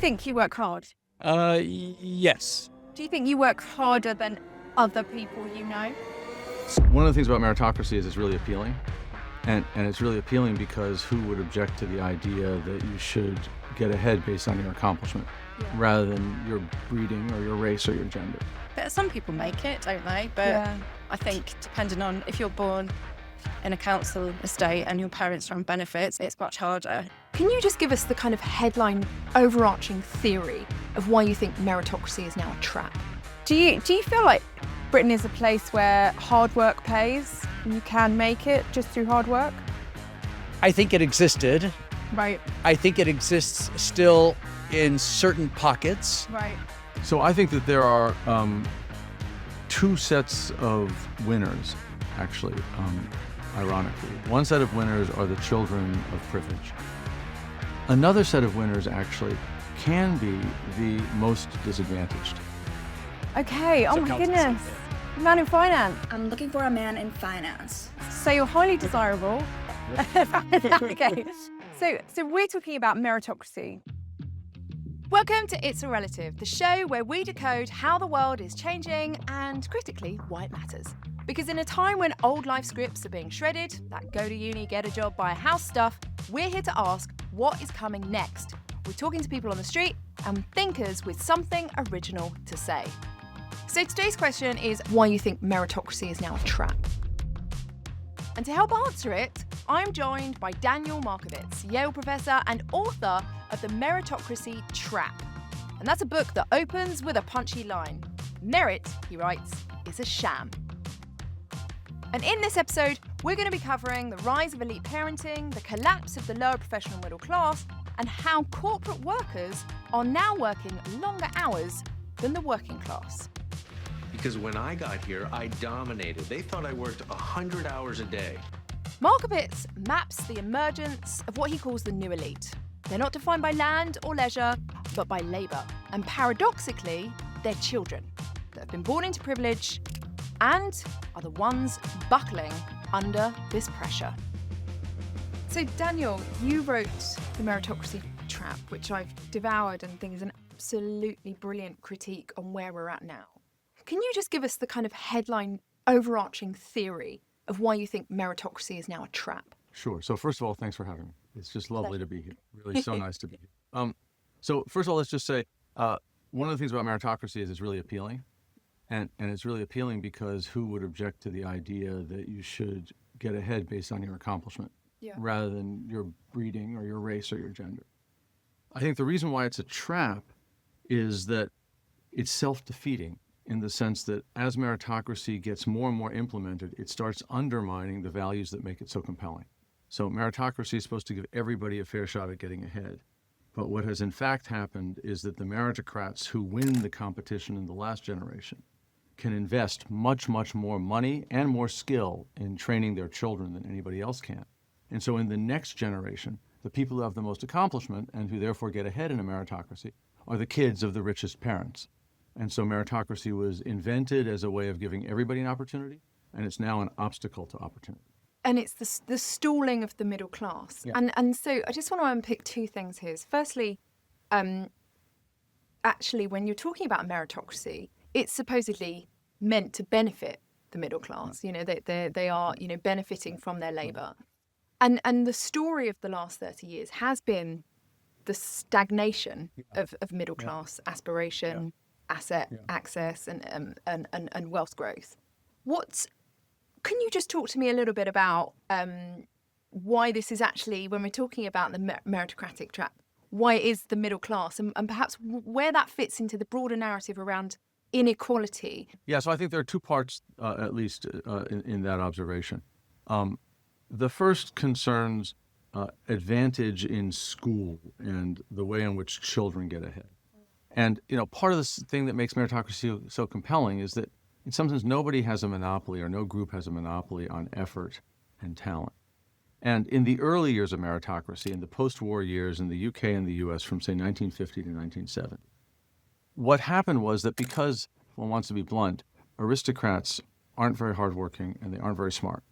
think you work hard? Yes. Do you think you work harder than other people you know? One of the things about meritocracy is it's really appealing. And it's really appealing because who would object to the idea that you should get ahead based on your accomplishment rather than your breeding or your race or your gender? But some people make it, don't they? But I think depending on if you're born in a council estate and your parents are on benefits, it's much harder. Can you just give us the kind of headline overarching theory of why you think meritocracy is now a trap? Do you feel like Britain is a place where hard work pays and you can make it just through hard work? I think it existed. Right. I think it exists still in certain pockets. Right. So I think that there are two sets of winners, actually, ironically. One set of winners are the children of privilege. Another set of winners actually can be the most disadvantaged. Okay, oh my goodness. Man in finance. I'm looking for a man in finance. So you're highly desirable. Okay. So we're talking about meritocracy. Welcome to It's a Relative, the show where we decode how the world is changing and, critically, why it matters. Because in a time when old life scripts are being shredded, that go to uni, get a job, buy a house stuff, we're here to ask what is coming next. We're talking to people on the street and thinkers with something original to say. So today's question is why you think meritocracy is now a trap. And to help answer it, I'm joined by Daniel Markovitz, Yale professor and author of the Meritocracy Trap. And that's a book that opens with a punchy line. Merit, he writes, is a sham. And in this episode, we're going to be covering the rise of elite parenting, the collapse of the lower professional middle class, and how corporate workers are now working longer hours than the working class. Because when I got here, I dominated. They thought I worked 100 hours a day. Markovits maps the emergence of what he calls the new elite. They're not defined by land or leisure, but by labour. And paradoxically, they're children that have been born into privilege and are the ones buckling under this pressure. So Daniel, you wrote The Meritocracy Trap, which I've devoured and think is an absolutely brilliant critique on where we're at now. Can you just give us the kind of headline overarching theory of why you think meritocracy is now a trap? Sure. So first of all, thanks for having me. It's just lovely to be here. Really so nice to be here. So first of all, let's just say one of the things about meritocracy is it's really appealing. And it's really appealing because who would object to the idea that you should get ahead based on your accomplishment rather than your breeding or your race or your gender? I think the reason why it's a trap is that it's self-defeating in the sense that as meritocracy gets more and more implemented, it starts undermining the values that make it so compelling. So meritocracy is supposed to give everybody a fair shot at getting ahead. But what has in fact happened is that the meritocrats who win the competition in the last generation can invest much, much more money and more skill in training their children than anybody else can. And so in the next generation, the people who have the most accomplishment and who therefore get ahead in a meritocracy are the kids of the richest parents. And so meritocracy was invented as a way of giving everybody an opportunity, and it's now an obstacle to opportunity. And it's the stalling of the middle class. Yeah. And so I just want to unpick two things here. Firstly, actually, when you're talking about meritocracy, it's supposedly meant to benefit the middle class. You know, they are, you know, benefiting from their labour. And the story of the last 30 years has been the stagnation of middle class aspiration, asset access, and wealth growth. Can you just talk to me a little bit about why this is actually, when we're talking about the meritocratic trap, why it is the middle class and perhaps where that fits into the broader narrative around inequality? Yeah, so I think there are two parts, at least, in that observation. The first concerns advantage in school and the way in which children get ahead. And, you know, part of this thing that makes meritocracy so compelling is that in some sense nobody has a monopoly or no group has a monopoly on effort and talent. And in the early years of meritocracy, in the post-war years in the UK and the US from, say, 1950 to 1970, what happened was that because, if one wants to be blunt, aristocrats aren't very hardworking and they aren't very smart.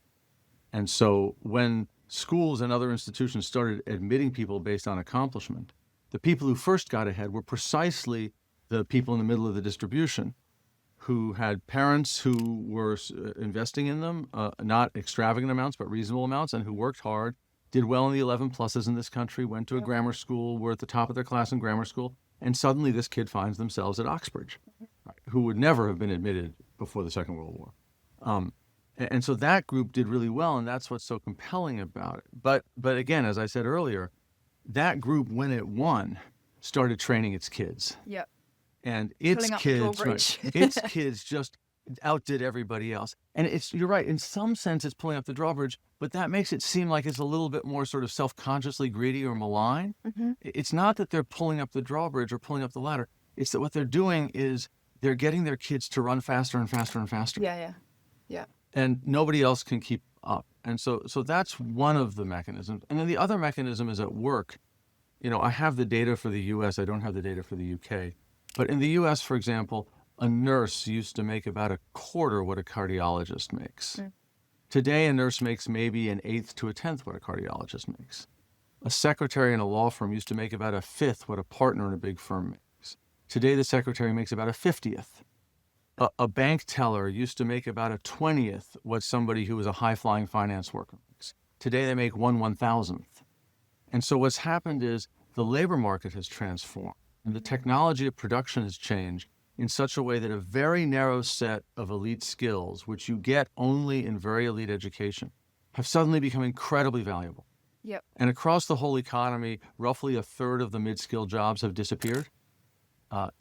And so when schools and other institutions started admitting people based on accomplishment, the people who first got ahead were precisely the people in the middle of the distribution who had parents who were investing in them, not extravagant amounts, but reasonable amounts, and who worked hard, did well in the 11 pluses in this country, went to a grammar school, were at the top of their class in grammar school, and suddenly this kid finds themselves at Oxbridge, right, who would never have been admitted before the Second World War. And so that group did really well, and that's what's so compelling about it. But again, as I said earlier, that group, when it won, started training its kids. Yep. And its Pulling up the kids, drawbridge. right, its kids just outdid everybody else. And you're right, in some sense it's pulling up the drawbridge, but that makes it seem like it's a little bit more sort of self-consciously greedy or malign. Mm-hmm. It's not that they're pulling up the drawbridge or pulling up the ladder. It's that what they're doing is they're getting their kids to run faster and faster and faster. Yeah. And nobody else can keep up. And so that's one of the mechanisms. And then the other mechanism is at work. I have the data for the US, I don't have the data for the UK. But in the US, for example, a nurse used to make about a quarter what a cardiologist makes. Mm. Today, a nurse makes maybe an eighth to a tenth what a cardiologist makes. A secretary in a law firm used to make about a fifth what a partner in a big firm makes. Today, the secretary makes about a 50th. A bank teller used to make about a 20th what somebody who was a high-flying finance worker makes. Today, they make 1/1000th. And so what's happened is the labor market has transformed, and the technology of production has changed in such a way that a very narrow set of elite skills, which you get only in very elite education, have suddenly become incredibly valuable. Yep. And across the whole economy, roughly a third of the mid-skilled jobs have disappeared,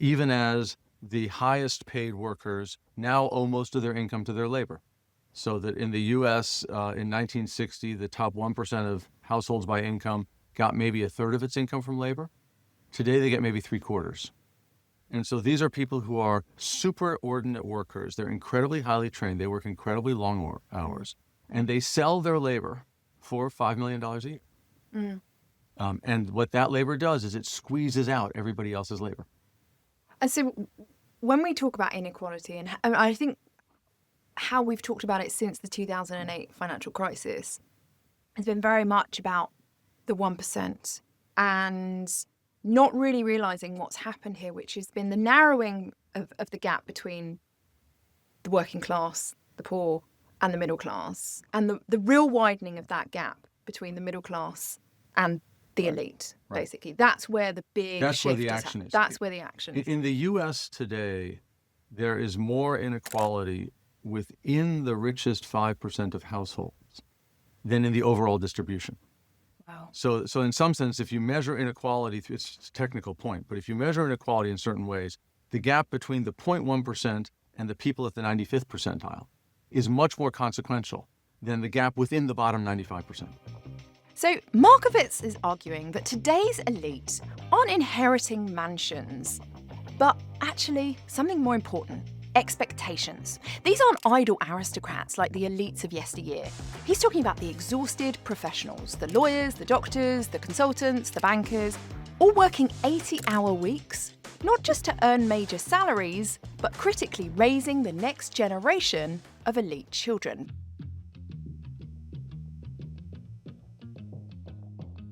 even as the highest paid workers now owe most of their income to their labor. So that in the US, in 1960, the top 1% of households by income got maybe a third of its income from labor. Today, they get maybe 3/4. And so these are people who are superordinate workers. They're incredibly highly trained. They work incredibly long hours. And they sell their labor for $5 million a year. Mm. And what that labor does is it squeezes out everybody else's labor. And so when we talk about inequality, and I think how we've talked about it since the 2008 financial crisis has been very much about the 1% and not really realising what's happened here, which has been the narrowing of the gap between the working class, the poor, and the middle class, and the real widening of that gap between the middle class and the elite, Right. basically. That's where the big That's where shift the has action happened. is. That's where the action is. In the US today, there is more inequality within the richest 5% of households than in the overall distribution. Wow. So in some sense, if you measure inequality, it's a technical point, but if you measure inequality in certain ways, the gap between the 0.1% and the people at the 95th percentile is much more consequential than the gap within the bottom 95%. So Markovits is arguing that today's elite aren't inheriting mansions, but actually something more important, expectations. These aren't idle aristocrats like the elites of yesteryear. He's talking about the exhausted professionals, the lawyers, the doctors, the consultants, the bankers, all working 80-hour weeks, not just to earn major salaries, but critically raising the next generation of elite children.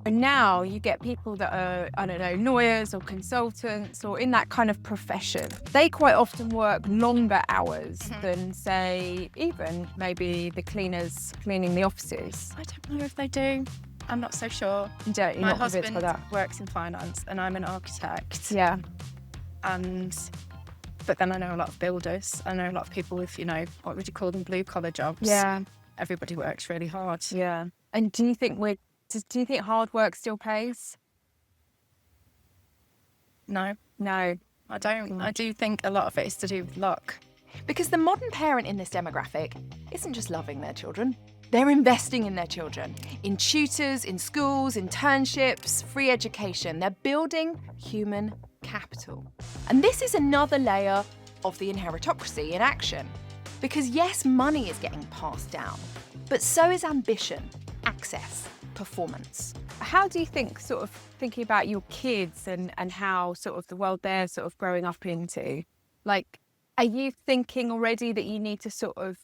And now you get people that are, lawyers or consultants or in that kind of profession. They quite often work longer hours than, say, even maybe the cleaners cleaning the offices. I don't know if they do. I'm not so sure. You're My not convinced husband by that. works in finance and I'm an architect. Yeah. But then I know a lot of builders. I know a lot of people with, what would you call them, blue-collar jobs. Yeah. Everybody works really hard. Yeah. And do you think hard work still pays? No, No. I don't. I do think a lot of it is to do with luck. Because the modern parent in this demographic isn't just loving their children. They're investing in their children, in tutors, in schools, internships, free education. They're building human capital. And this is another layer of the inheritocracy in action. Because yes, money is getting passed down, but so is ambition, access, performance. How do you think, sort of thinking about your kids and how sort of the world they're sort of growing up into, like, are you thinking already that you need to sort of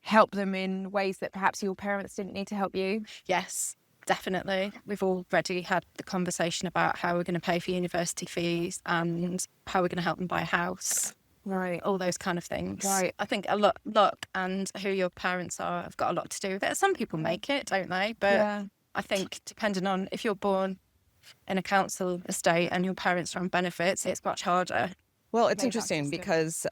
help them in ways that perhaps your parents didn't need to help you? Yes, Definitely. We've already had the conversation about how we're going to pay for university fees and how we're going to help them buy a house. Right. All those kind of things. Right. I think a lot, luck and who your parents are have got a lot to do with it. Some people make it, don't they? But I think depending on if you're born in a council estate and your parents are on benefits, it's much harder. Well, it's interesting because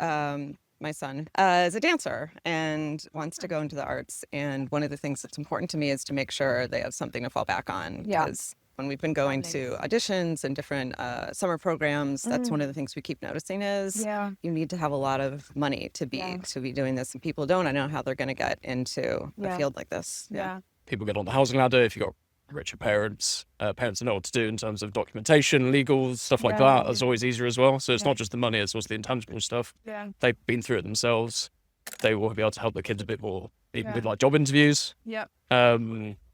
my son is a dancer and wants to go into the arts. And one of the things that's important to me is to make sure they have something to fall back on. Because when we've been going to auditions and different summer programs, that's one of the things we keep noticing is you need to have a lot of money to be doing this. And people don't. I know how they're going to get into a field like this. People get on the housing ladder if you've got richer parents. Parents know what to do in terms of documentation, legal, stuff like that. That's always easier as well. So it's not just the money, it's also the intangible stuff. They've been through it themselves. They will be able to help their kids a bit more, even with like job interviews,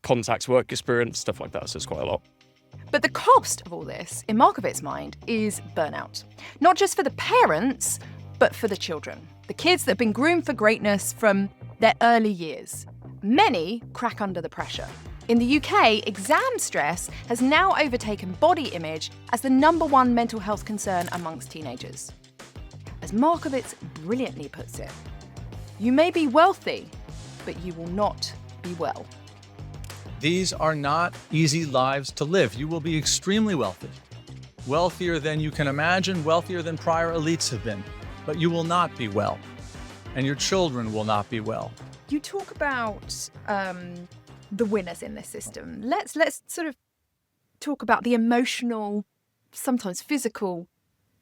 contacts, work experience, stuff like that. So it's quite a lot. But the cost of all this, in Markovit's mind, is burnout. Not just for the parents, but for the children. The kids that have been groomed for greatness from their early years. Many crack under the pressure. In the UK, exam stress has now overtaken body image as the #1 mental health concern amongst teenagers. As Markovits brilliantly puts it, you may be wealthy, but you will not be well. These are not easy lives to live. You will be extremely wealthy. Wealthier than you can imagine, wealthier than prior elites have been. But you will not be well. And your children will not be well. You talk about the winners in this system. Let's sort of talk about the emotional, sometimes physical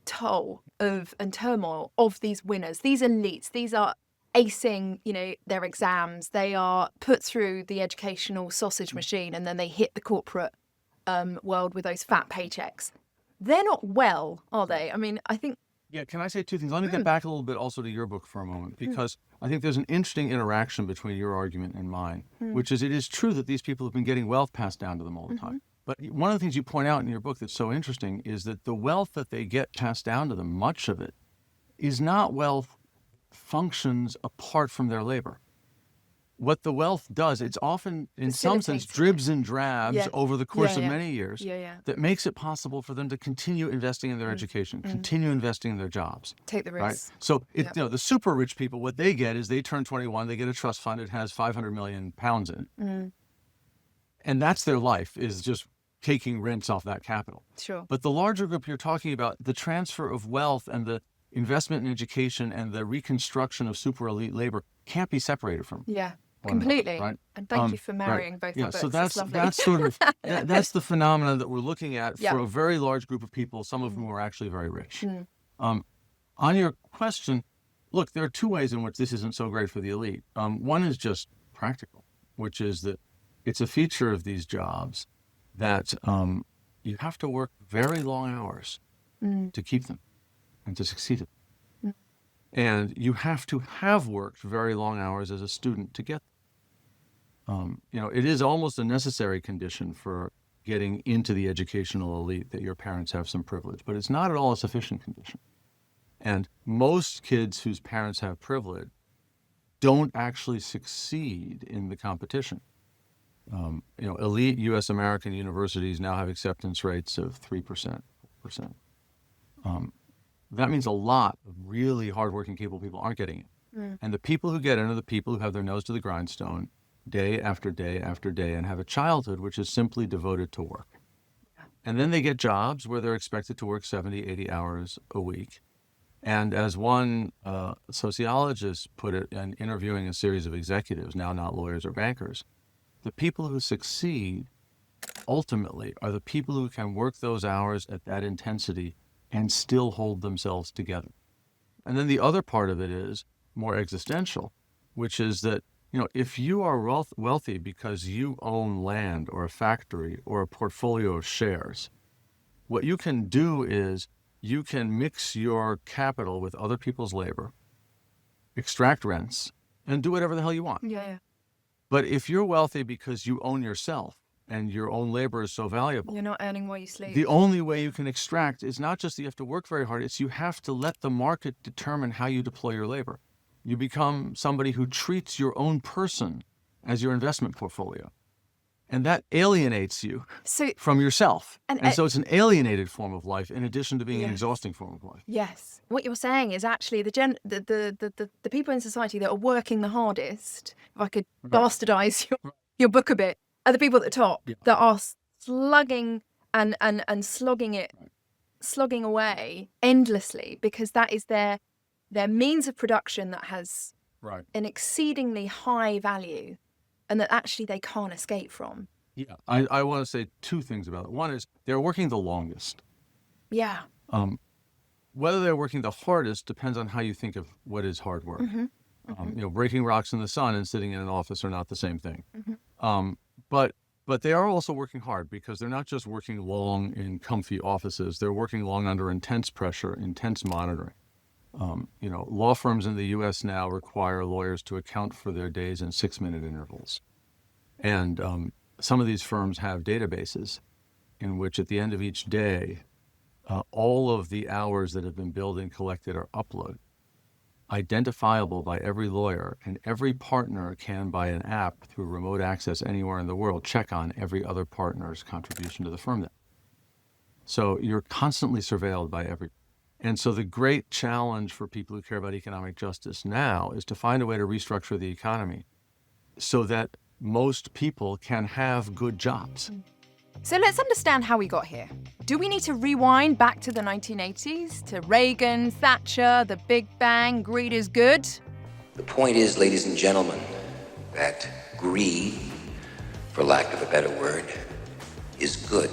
toll of and turmoil of these winners, these elites. These are acing, their exams. They are put through the educational sausage machine and then they hit the corporate world with those fat paychecks. They're not well, are they? I mean, I think... Yeah, can I say two things? Let me get back a little bit also to your book for a moment, because I think there's an interesting interaction between your argument and mine, which is it is true that these people have been getting wealth passed down to them all the time. But one of the things you point out in your book that's so interesting is that the wealth that they get passed down to them, much of it, is not wealth functions apart from their labor. What the wealth does, it's often, in some sense, dribs and drabs over the course of many years that makes it possible for them to continue investing in their education, continue investing in their jobs. Take the risks. Right? So, the super rich people, what they get is they turn 21, they get a trust fund, it has 500 million pounds in it. And that's their life, is just taking rents off that capital. Sure. But the larger group you're talking about, the transfer of wealth and the investment in education and the reconstruction of super elite labor can't be separated from completely. Right? And thank you for marrying both our books. So that's sort of that's the phenomenon that we're looking at for a very large group of people, some of whom are actually very rich. On your question, look, there are two ways in which this isn't so great for the elite. One is just practical, which is that it's a feature of these jobs that you have to work very long hours to keep them and to succeed at them. And you have to have worked very long hours as a student to get them. It is almost a necessary condition for getting into the educational elite that your parents have some privilege, but it's not at all a sufficient condition. And most kids whose parents have privilege don't actually succeed in the competition. Elite U.S. American universities now have acceptance rates of 3%, 4%. That means a lot of really hardworking, capable people aren't getting it. And the people who get in are the people who have their nose to the grindstone day after day after day and have a childhood which is simply devoted to work. And then they get jobs where they're expected to work 70, 80 hours a week. And as one sociologist put it in interviewing a series of executives, now not lawyers or bankers, the people who succeed ultimately are the people who can work those hours at that intensity and still hold themselves together. And then the other part of it is more existential, which is that, if you are wealthy because you own land or a factory or a portfolio of shares, what you can do is you can mix your capital with other people's labor, extract rents, and do whatever the hell you want. But if you're wealthy because you own yourself, and your own labor is so valuable, You're not earning while you sleep. the only way you can extract is not just that you have to work very hard, it's you have to let the market determine how you deploy your labor. You become somebody who treats your own person as your investment portfolio. And that alienates you from yourself. And so it's an alienated form of life in addition to being an exhausting form of life. Yes. What you're saying is actually the people in society that are working the hardest, if I could bastardize your book a bit, are the people at the top that are slugging and slogging away endlessly, because that is their means of production that has an exceedingly high value, and that actually they can't escape from. Yeah, I want to say two things about it. One is they're working the longest. Yeah. Whether they're working the hardest depends on how you think of what is hard work. Breaking rocks in the sun and sitting in an office are not the same thing. But they are also working hard, because they're not just working long in comfy offices. They're working long under intense pressure, intense monitoring. Law firms in the U.S. now require lawyers to account for their days in 6-minute intervals. And some of these firms have databases in which at the end of each day, all of the hours that have been billed and collected are uploaded, identifiable by every lawyer, and every partner can, by an app through remote access anywhere in the world, check on every other partner's contribution to the firm. So you're constantly surveilled by every. And so the great challenge for people who care about economic justice now is to find a way to restructure the economy so that most people can have good jobs. So let's understand how we got here. Do we need to rewind back to the 1980s, to Reagan, Thatcher, the Big Bang, greed is good? The point is, ladies and gentlemen, that greed, for lack of a better word, is good.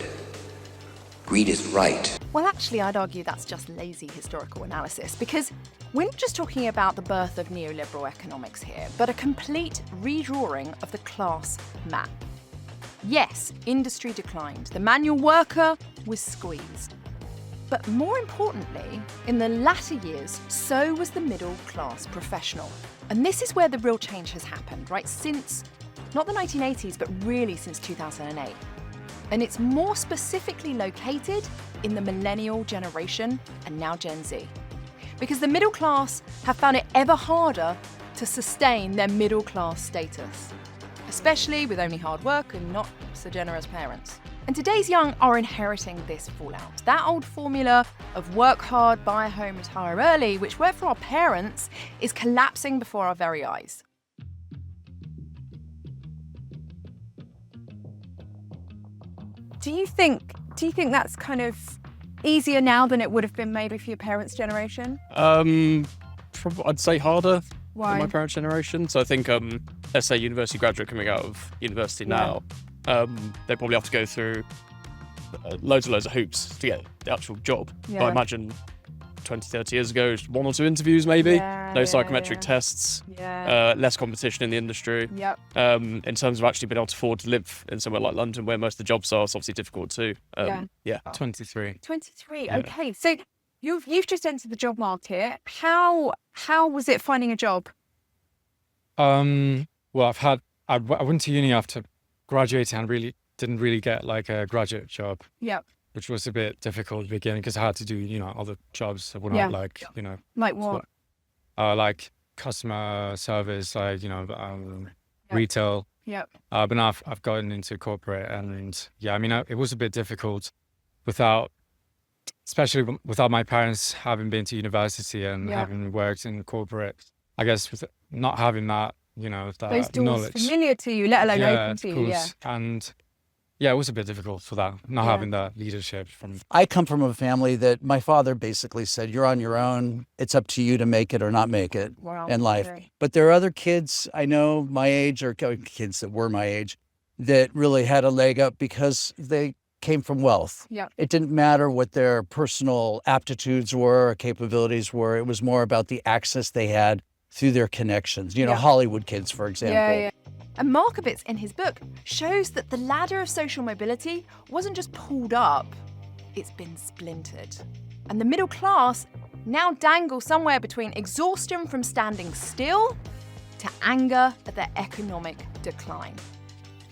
Greed is right. Well, actually, I'd argue that's just lazy historical analysis, because we're not just talking about the birth of neoliberal economics here, but a complete redrawing of the class map. Yes, industry declined. The manual worker was squeezed. But more importantly, in the latter years, so was the middle class professional. And this is where the real change has happened, right? Since, not the 1980s, but really since 2008. And it's more specifically located in the millennial generation and now Gen Z. Because the middle class have found it ever harder to sustain their middle class status, especially with only hard work and not so generous parents. And today's young are inheriting this fallout. That old formula of work hard, buy a home, retire early, which worked for our parents, is collapsing before our very eyes. Do you think that's kind of easier now than it would have been maybe for your parents' generation? I'd say harder. Why? Than my parents' generation. So I think, let's say university graduate coming out of university now, they probably have to go through loads of hoops to get the actual job. Yeah. But I imagine 20, 30 years ago, just 1 or 2 interviews maybe, no psychometric tests, less competition in the industry. Yep. In terms of actually being able to afford to live in somewhere like London, where most of the jobs are, it's obviously difficult too. 23. 23, Yeah. okay. So you've just entered the job market. How was it finding a job? Well, I went to uni after graduating and didn't really get like a graduate job. Yep. Which was a bit difficult at the beginning because I had to do, other jobs that were not like, Like what? like customer service, like, retail. Yep. But now I've gotten into corporate and it was a bit difficult especially without my parents having been to university and having worked in corporate. I guess with not having that, that Those doors knowledge. familiar to you, let alone open to you. Yeah. And it was a bit difficult for that, not having that leadership from. I come from a family that my father basically said, you're on your own. It's up to you to make it or not make it in life. Okay. But there are other kids I know my age, or kids that were my age, that really had a leg up because they came from wealth. Yeah. It didn't matter what their personal aptitudes were or capabilities were. It was more about the access they had through their connections. Hollywood kids, for example. Yeah. And Markovits, in his book, shows that the ladder of social mobility wasn't just pulled up, it's been splintered. And the middle class now dangle somewhere between exhaustion from standing still to anger at their economic decline,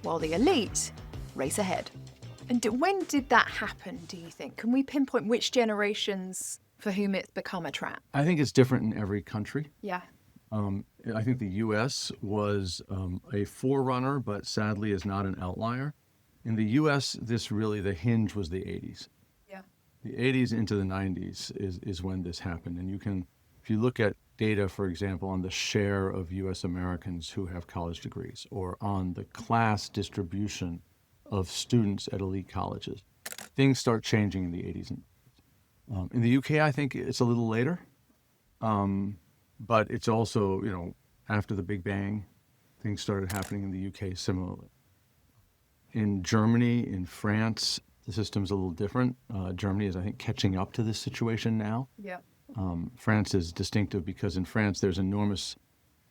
while the elite race ahead. And when did that happen, do you think? Can we pinpoint which generations for whom it's become a trap? I think it's different in every country. Yeah. I think the U.S. was a forerunner, but sadly is not an outlier. In the U.S., the hinge was the 80s. Yeah. The 80s into the 90s is when this happened. And if you look at data, for example, on the share of U.S. Americans who have college degrees, or on the class distribution of students at elite colleges, things start changing in the 80s. In the UK, I think it's a little later, but it's also, after the Big Bang, things started happening in the UK similarly. In Germany, in France, the system's a little different. Germany is, I think, catching up to this situation now. Yeah. France is distinctive because in France there's enormous,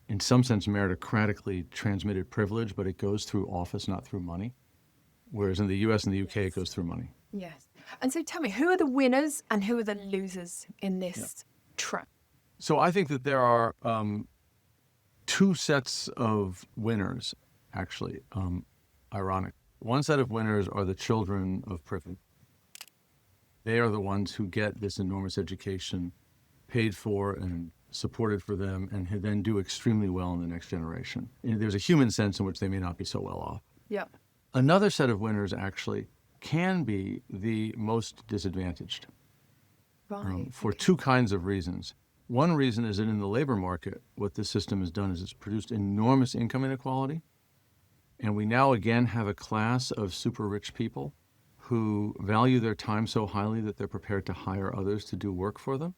in some sense, meritocratically transmitted privilege, but it goes through office, not through money. Whereas in the US and the UK, it goes through money. Yes. And so tell me, who are the winners and who are the losers in this trap? So I think that there are two sets of winners, actually, ironic. One set of winners are the children of privilege. They are the ones who get this enormous education paid for and supported for them and who then do extremely well in the next generation. And there's a human sense in which they may not be so well off. Yeah. Another set of winners actually can be the most disadvantaged for two kinds of reasons. One reason is that in the labor market, what this system has done is it's produced enormous income inequality. And we now again have a class of super rich people who value their time so highly that they're prepared to hire others to do work for them.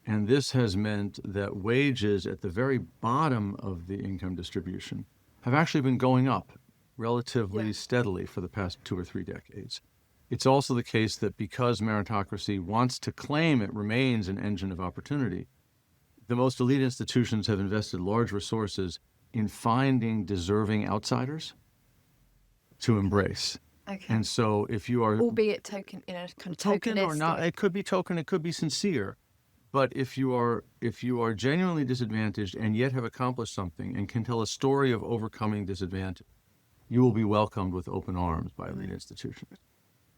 And this has meant that wages at the very bottom of the income distribution have actually been going up relatively steadily for the past 2 or 3 decades. It's also the case that because meritocracy wants to claim it remains an engine of opportunity, the most elite institutions have invested large resources in finding deserving outsiders to embrace. Okay. And so if you are... Albeit token, kind of token or not, tokenistic. it could be token, it could be sincere. But if you are genuinely disadvantaged and yet have accomplished something and can tell a story of overcoming disadvantage, you will be welcomed with open arms by elite institutions.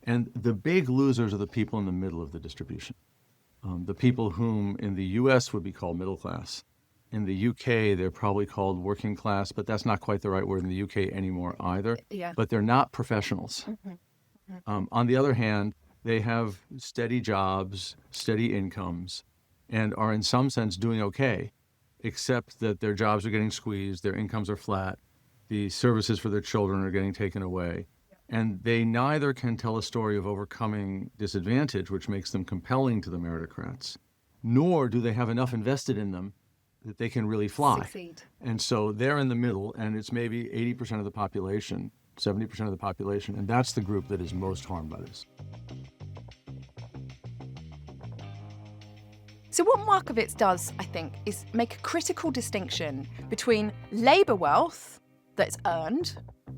And the big losers are the people in the middle of the distribution. The people whom in the US would be called middle class. In the UK, they're probably called working class, but that's not quite the right word in the UK anymore either. Yeah. But they're not professionals. On the other hand, they have steady jobs, steady incomes, and are in some sense doing okay, except that their jobs are getting squeezed, their incomes are flat, the services for their children are getting taken away. And they neither can tell a story of overcoming disadvantage, which makes them compelling to the meritocrats, nor do they have enough invested in them that they can really fly. Succeed. And so they're in the middle, and it's maybe 80% of the population, 70% of the population, and that's the group that is most harmed by this. So what Markovits does, I think, is make a critical distinction between labour wealth that's earned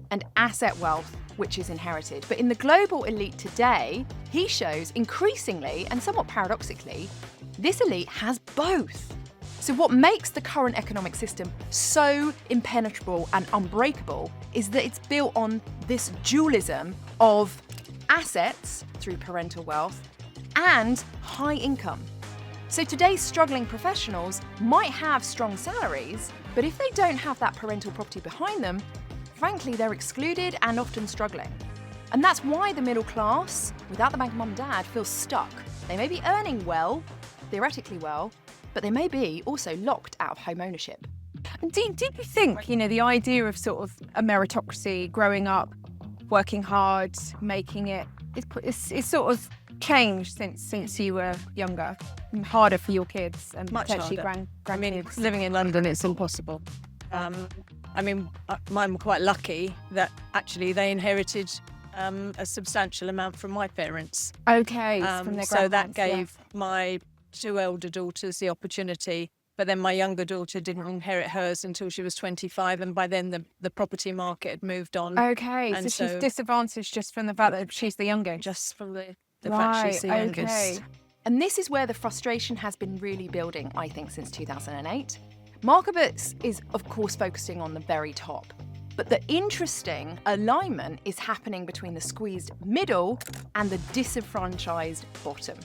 and asset wealth which is inherited. But in the global elite today, he shows increasingly and somewhat paradoxically, this elite has both. So what makes the current economic system so impenetrable and unbreakable is that it's built on this dualism of assets through parental wealth and high income. So today's struggling professionals might have strong salaries, but if they don't have that parental property behind them, frankly, they're excluded and often struggling. And that's why the middle class, without the bank of mum and dad, feels stuck. They may be earning well, theoretically well, but they may be also locked out of home ownership. And do you think, the idea of sort of a meritocracy, growing up, working hard, making it, it's sort of changed since you were younger, harder for your kids and Much potentially harder. grandkids? Living in London, it's impossible. Mine were quite lucky that actually they inherited a substantial amount from my parents. Okay, from their so that grandparents, yeah. gave my 2 elder daughters the opportunity, but then my younger daughter didn't inherit hers until she was 25, and by then the property market had moved on. Okay, And so she's disadvantaged just from the fact that she's the youngest. Just from the fact she's the youngest. Okay. And this is where the frustration has been really building, I think, since 2008. Markovits is, of course, focusing on the very top. But the interesting alignment is happening between the squeezed middle and the disenfranchised bottom.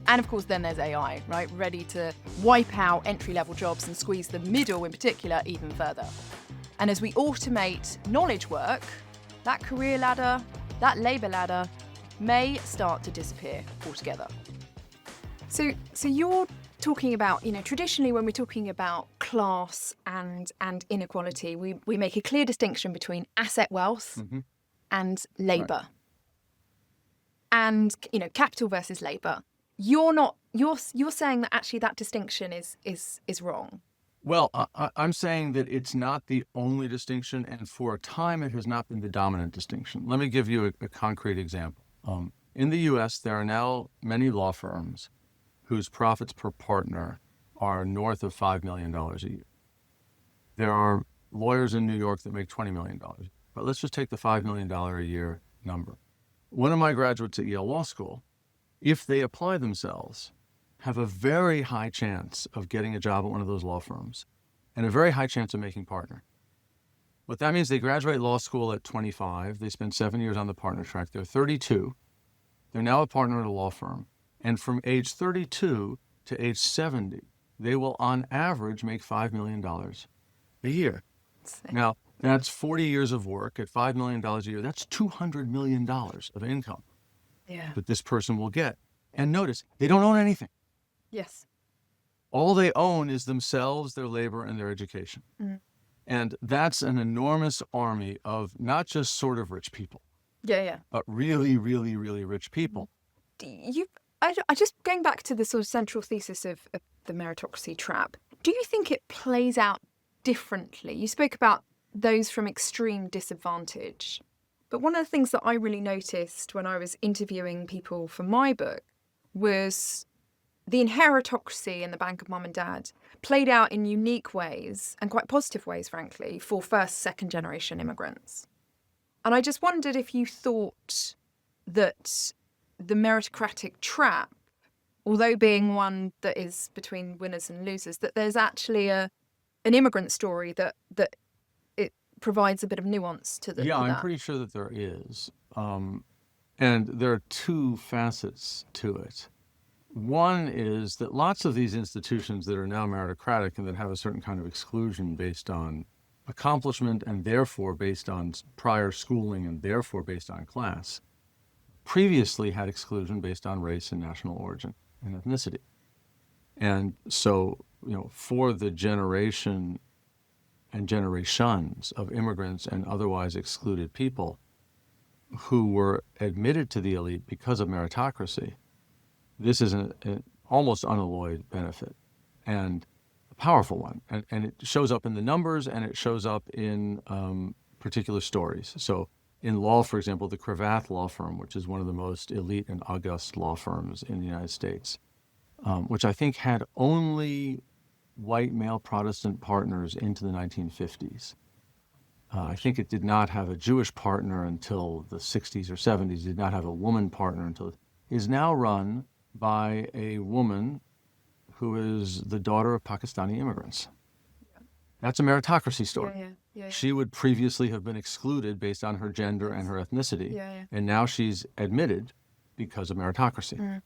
And of course, then there's AI, right? Ready to wipe out entry-level jobs and squeeze the middle in particular even further. And as we automate knowledge work, that career ladder, that labour ladder, may start to disappear altogether. So you're talking about, traditionally when we're talking about class and inequality, we make a clear distinction between asset wealth and labour. Right. And, capital versus labour. You're saying that actually that distinction is wrong. Well, I'm saying that it's not the only distinction, and for a time it has not been the dominant distinction. Let me give you a concrete example. In the U.S., there are now many law firms whose profits per partner are north of $5 million a year. There are lawyers in New York that make $20 million. But let's just take the $5 million a year number. One of my graduates at Yale Law School, if they apply themselves, have a very high chance of getting a job at one of those law firms and a very high chance of making partner. What that means, they graduate law school at 25, they spend 7 years on the partner track, they're 32, they're now a partner at a law firm, and from age 32 to age 70, they will on average make $5 million a year. Now, that's 40 years of work at $5 million a year. That's $200 million of income that this person will get. And notice, they don't own anything. Yes. All they own is themselves, their labor, and their education. Mm. And that's an enormous army of not just sort of rich people. But really, really, really rich people. I just going back to the sort of central thesis of the meritocracy trap, do you think it plays out differently? You spoke about those from extreme disadvantage. But one of the things that I really noticed when I was interviewing people for my book was the inheritocracy in the Bank of Mum and Dad played out in unique ways, and quite positive ways, frankly, for first, second generation immigrants. And I just wondered if you thought that the meritocratic trap, although being one that is between winners and losers, that there's actually an immigrant story that it provides a bit of nuance to the. Yeah, I'm pretty sure that there is. And there are two facets to it. One is that lots of these institutions that are now meritocratic and that have a certain kind of exclusion based on accomplishment and therefore based on prior schooling and therefore based on class, previously had exclusion based on race and national origin and ethnicity. And so, for the generation and generations of immigrants and otherwise excluded people who were admitted to the elite because of meritocracy, this is an almost unalloyed benefit and a powerful one. And it shows up in the numbers and it shows up in particular stories. So in law, for example, the Cravath law firm, which is one of the most elite and august law firms in the United States, which I think had only white male Protestant partners into the 1950s. I think it did not have a Jewish partner until the 60s or 70s, did not have a woman partner until, is now run by a woman who is the daughter of Pakistani immigrants. That's a meritocracy story. She would previously have been excluded based on her gender and her ethnicity, and now she's admitted because of meritocracy.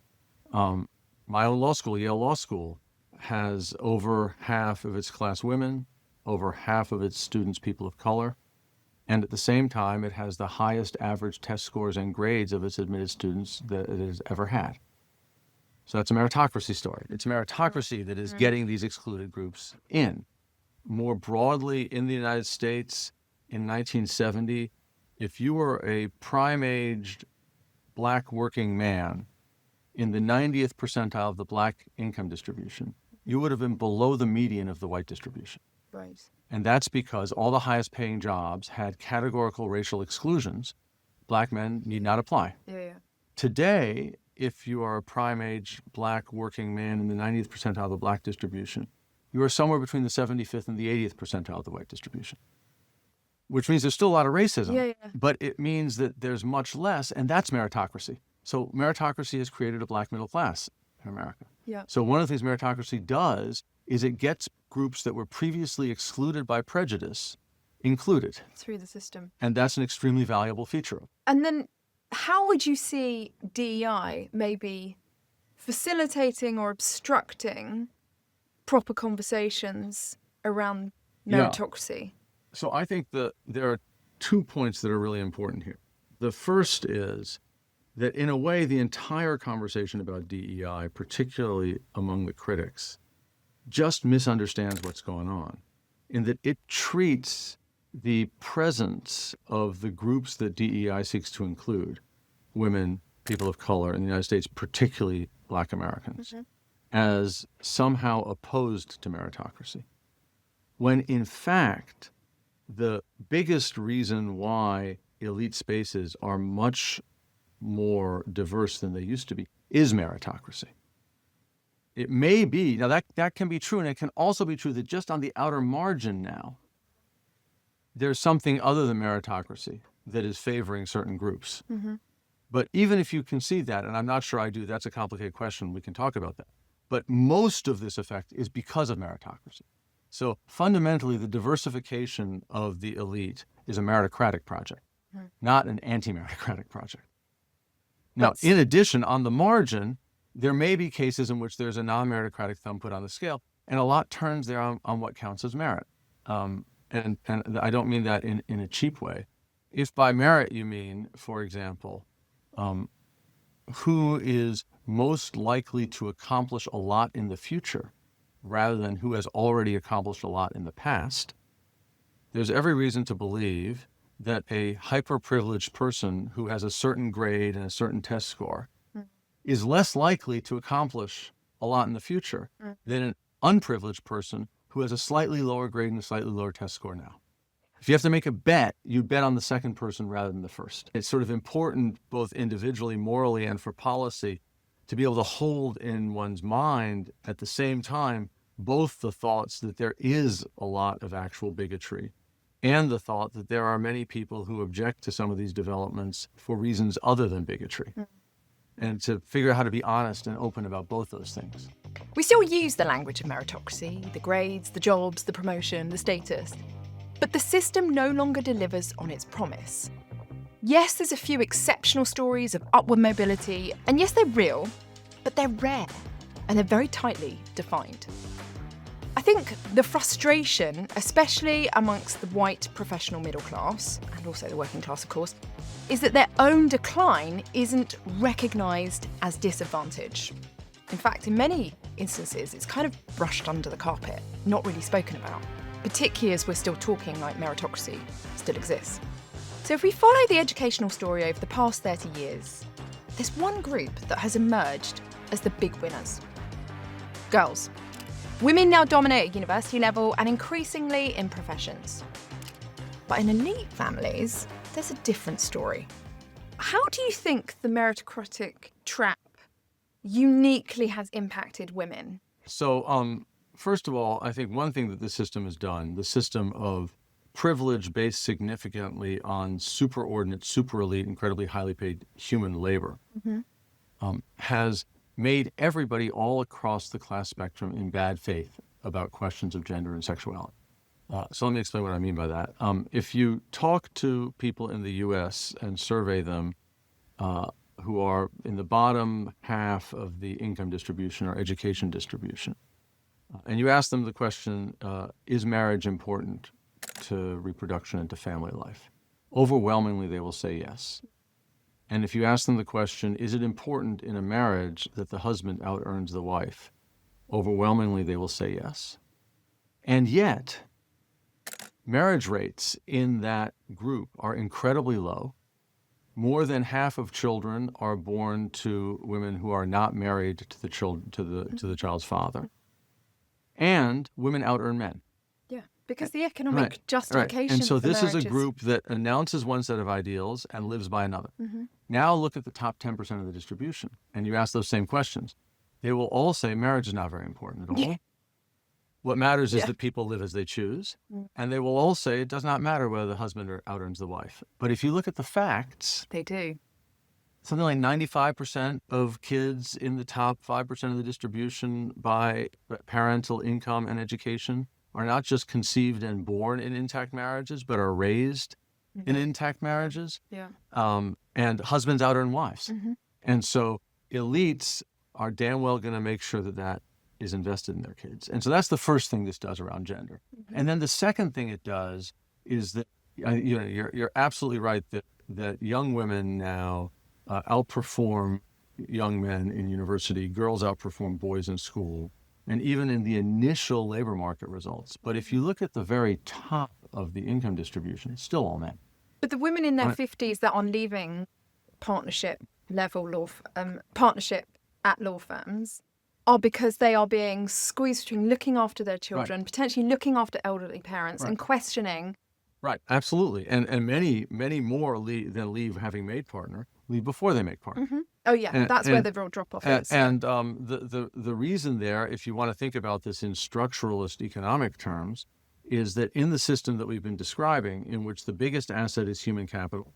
My own law school, Yale Law School, has over half of its class women, over half of its students people of color, and at the same time it has the highest average test scores and grades of its admitted students that it has ever had. So that's a meritocracy story. It's meritocracy that is getting these excluded groups in. More broadly, in the United States, in 1970, if you were a prime-aged black working man in the 90th percentile of the black income distribution, you would have been below the median of the white distribution. Right. And that's because all the highest paying jobs had categorical racial exclusions. Black men need not apply. Today, if you are a prime-age black working man in the 90th percentile of the black distribution, you are somewhere between the 75th and the 80th percentile of the white distribution, which means there's still a lot of racism, but it means that there's much less, and that's meritocracy. So meritocracy has created a black middle class in America. So one of the things meritocracy does is it gets groups that were previously excluded by prejudice included. Through the system. And that's an extremely valuable feature. And then how would you see DEI maybe facilitating or obstructing proper conversations around meritocracy? Yeah. So I think that there are 2 points that are really important here. The first is that in a way, the entire conversation about DEI, particularly among the critics, just misunderstands what's going on, in that it treats the presence of the groups that DEI seeks to include, women, people of color in the United States, particularly Black Americans, as somehow opposed to meritocracy, when in fact, the biggest reason why elite spaces are much more diverse than they used to be is meritocracy. It may be, now that can be true, and it can also be true that just on the outer margin now, there's something other than meritocracy that is favoring certain groups. But even if you concede that, and I'm not sure I do, that's a complicated question, we can talk about that. But most of this effect is because of meritocracy. So fundamentally, the diversification of the elite is a meritocratic project, not an anti-meritocratic project. Now, in addition, on the margin, there may be cases in which there's a non-meritocratic thumb put on the scale, and a lot turns there on what counts as merit. And I don't mean that in a cheap way. If by merit you mean, for example, who is most likely to accomplish a lot in the future rather than who has already accomplished a lot in the past, there's every reason to believe that a hyper-privileged person who has a certain grade and a certain test score is less likely to accomplish a lot in the future than an unprivileged person who has a slightly lower grade and a slightly lower test score now. If you have to make a bet, you bet on the second person rather than the first. It's sort of important, both individually, morally, and for policy, to be able to hold in one's mind at the same time both the thoughts that there is a lot of actual bigotry and the thought that there are many people who object to some of these developments for reasons other than bigotry. And to figure out how to be honest and open about both those things. We still use the language of meritocracy, the grades, the jobs, the promotion, the status. But the system no longer delivers on its promise. Yes, there's a few exceptional stories of upward mobility, and yes, they're real, but they're rare, and they're very tightly defined. I think the frustration, especially amongst the white professional middle class, and also the working class, of course, is that their own decline isn't recognised as disadvantage. In fact, in many instances, it's kind of brushed under the carpet, not really spoken about, particularly as we're still talking like meritocracy still exists. So if we follow the educational story over the past 30 years, there's one group that has emerged as the big winners. Girls. Women now dominate at university level and increasingly in professions. But in elite families, there's a different story. How do you think the meritocratic trap uniquely has impacted women? So, first of all, I think one thing that the system has done, the system of privilege based significantly on superordinate, super elite, incredibly highly paid human labor, has made everybody all across the class spectrum in bad faith about questions of gender and sexuality. So let me explain what I mean by that. If you talk to people in the U.S. and survey them who are in the bottom half of the income distribution or education distribution, and you ask them the question, is marriage important to reproduction and to family life? Overwhelmingly, they will say yes. And if you ask them the question, is it important in a marriage that the husband out-earns the wife? Overwhelmingly, they will say yes. And yet, marriage rates in that group are incredibly low. More than half of children are born to women who are not married to the child's father. And women out-earn men. Yeah, because the economic justification And so for this is a marriage group that announces one set of ideals and lives by another. Now look at the top 10% of the distribution, and you ask those same questions. They will all say marriage is not very important at all. What matters is that people live as they choose. And they will all say it does not matter whether the husband out-earns the wife. But if you look at the facts, They do. something like 95% of kids in the top 5% of the distribution by parental income and education are not just conceived and born in intact marriages, but are raised in intact marriages. And husbands out-earn wives. And so elites are damn well going to make sure that that is invested in their kids. And so that's the first thing this does around gender. And then the second thing it does is that, you're absolutely right that young women now outperform young men in university, girls outperform boys in school, and even in the initial labor market results. But if you look at the very top of the income distribution, it's still all men. But the women in their 50s that are leaving partnership at law firms are because they are being squeezed between looking after their children, potentially looking after elderly parents, and questioning. Right, absolutely. And many more than leave having made partner, leave before they make partner. Oh yeah, that's where the real drop-off is. And the reason there, if you want to think about this in structuralist economic terms, is that in the system that we've been describing, in which the biggest asset is human capital,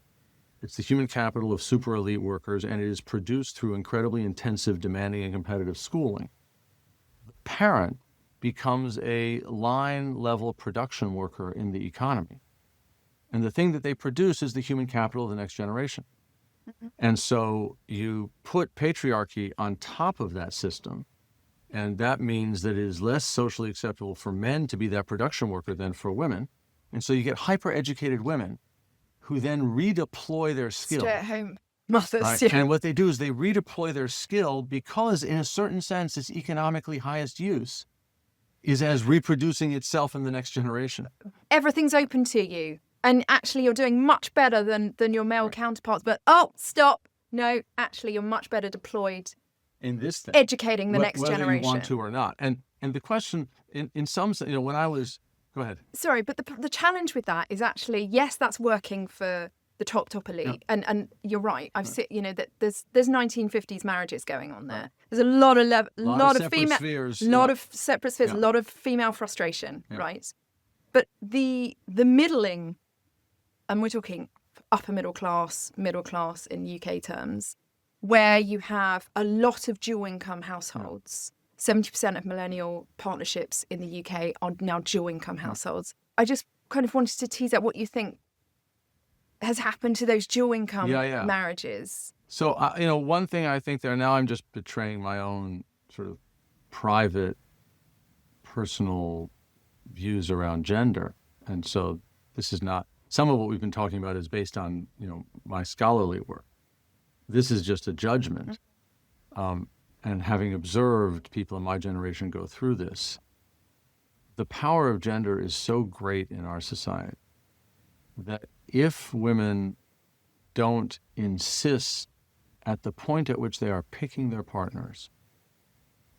it's the human capital of super elite workers, and it is produced through incredibly intensive, demanding, and competitive schooling. The parent becomes a line-level production worker in the economy. And the thing that they produce is the human capital of the next generation. And so you put patriarchy on top of that system, and that means that it is less socially acceptable for men to be that production worker than for women. And so you get hyper-educated women who then redeploy their skill. Stay-at-home mothers. Right? Yeah. And what they do is they redeploy their skill because, in a certain sense, its economically highest use is as reproducing itself in the next generation. Everything's open to you. And actually, you're doing much better than your male counterparts. But, stop. No, actually, you're much better deployed in this thing, educating the next generation. Whether you want to or not. And the question, in some sense, when I was... Go ahead. Sorry, but the challenge with that is actually, yes, that's working for the top elite. Yeah. And you're right. I've seen, that there's 1950s marriages going on there. There's a lot of female spheres, of separate spheres, a lot of female frustration, right? But the middling, and we're talking upper middle class in UK terms, where you have a lot of dual income households. 70% of millennial partnerships in the UK are now dual income households. I just kind of wanted to tease out what you think has happened to those dual income marriages. So, one thing I think there, now I'm just betraying my own sort of private, personal views around gender. And so this is not, some of what we've been talking about is based on, my scholarly work. This is just a judgment. And having observed people in my generation go through this, the power of gender is so great in our society that if women don't insist at the point at which they are picking their partners,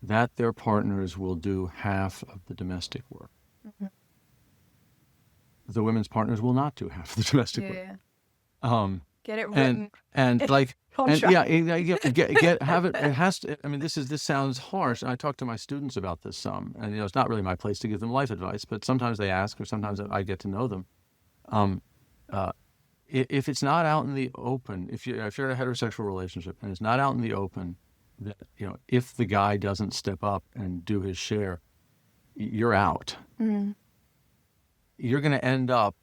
that their partners will do half of the domestic work. The women's partners will not do half the domestic work. Get it written. And have it. It has to. I mean, this sounds harsh. I talk to my students about this some, and it's not really my place to give them life advice, but sometimes they ask, or sometimes I get to know them. If it's not out in the open, if you're in a heterosexual relationship and it's not out in the open, that if the guy doesn't step up and do his share, you're out. You're going to end up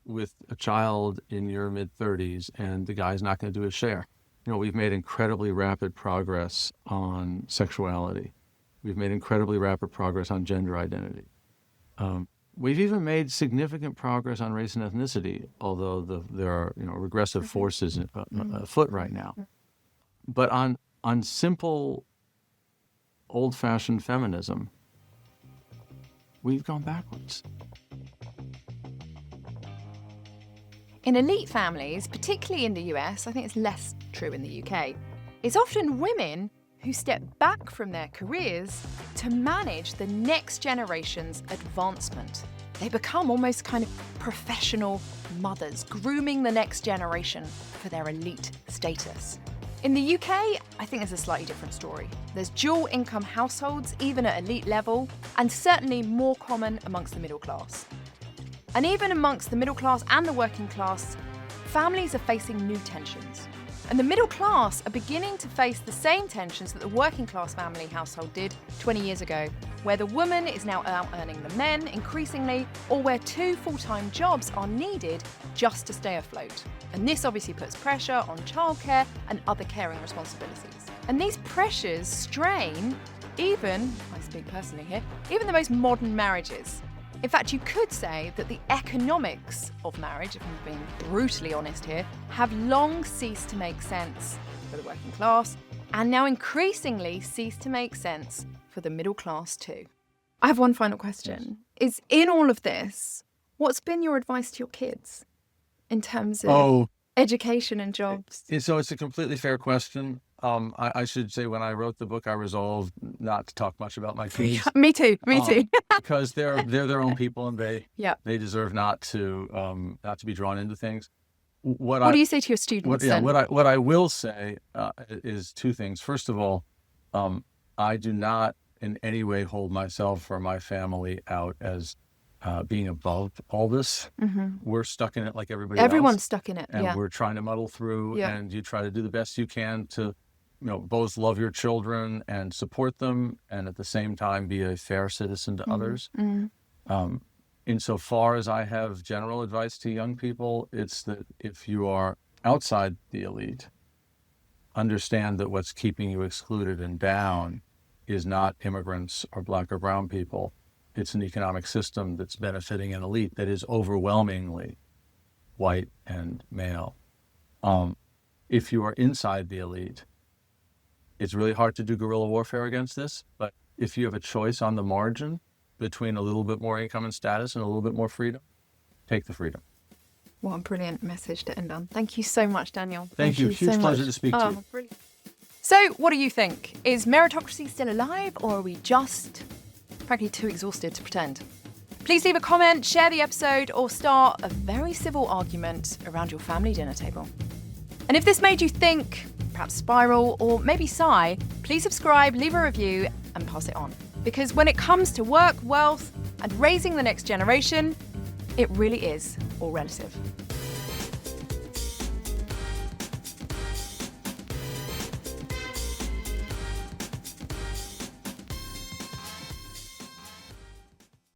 with a child in your mid-30s, and the guy's not going to do his share. We've made incredibly rapid progress on sexuality. We've made incredibly rapid progress on gender identity. We've even made significant progress on race and ethnicity, although there are regressive forces afoot right now. But on simple, old-fashioned feminism, we've gone backwards. In elite families, particularly in the US, I think it's less true in the UK, it's often women who step back from their careers to manage the next generation's advancement. They become almost kind of professional mothers, grooming the next generation for their elite status. In the UK, I think there's a slightly different story. There's dual income households, even at elite level, and certainly more common amongst the middle class. And even amongst the middle class and the working class, families are facing new tensions. And the middle class are beginning to face the same tensions that the working class family household did 20 years ago, where the woman is now out-earning the men increasingly, or where 2 full-time jobs are needed just to stay afloat. And this obviously puts pressure on childcare and other caring responsibilities. And these pressures strain even, I speak personally here, even the most modern marriages. In fact, you could say that the economics of marriage, if I'm being brutally honest here, have long ceased to make sense for the working class, and now increasingly cease to make sense for the middle class too. I have one final question. Is in all of this, what's been your advice to your kids in terms of education and jobs? So it's a completely fair question. I should say when I wrote the book, I resolved not to talk much about my kids. Me too. Because they're their own people and they deserve not to be drawn into things. What do you say to your students then? What I will say is two things. First of all, I do not in any way hold myself or my family out as being above all this. We're stuck in it like everybody else. Everyone's stuck in it. And we're trying to muddle through and you try to do the best you can to both love your children and support them and at the same time be a fair citizen to others. Insofar as I have general advice to young people, it's that if you are outside the elite, understand that what's keeping you excluded and down is not immigrants or Black or brown people. It's an economic system that's benefiting an elite that is overwhelmingly white and male. If you are inside the elite, it's really hard to do guerrilla warfare against this, but if you have a choice on the margin between a little bit more income and status and a little bit more freedom, take the freedom. What a brilliant message to end on. Thank you so much, Daniel. Thank you. Huge pleasure to speak to you. Brilliant. So, what do you think? Is meritocracy still alive, or are we just, frankly, too exhausted to pretend? Please leave a comment, share the episode, or start a very civil argument around your family dinner table. And if this made you think, perhaps spiral, or maybe sigh, please subscribe, leave a review, and pass it on. Because when it comes to work, wealth, and raising the next generation, it really is all relative.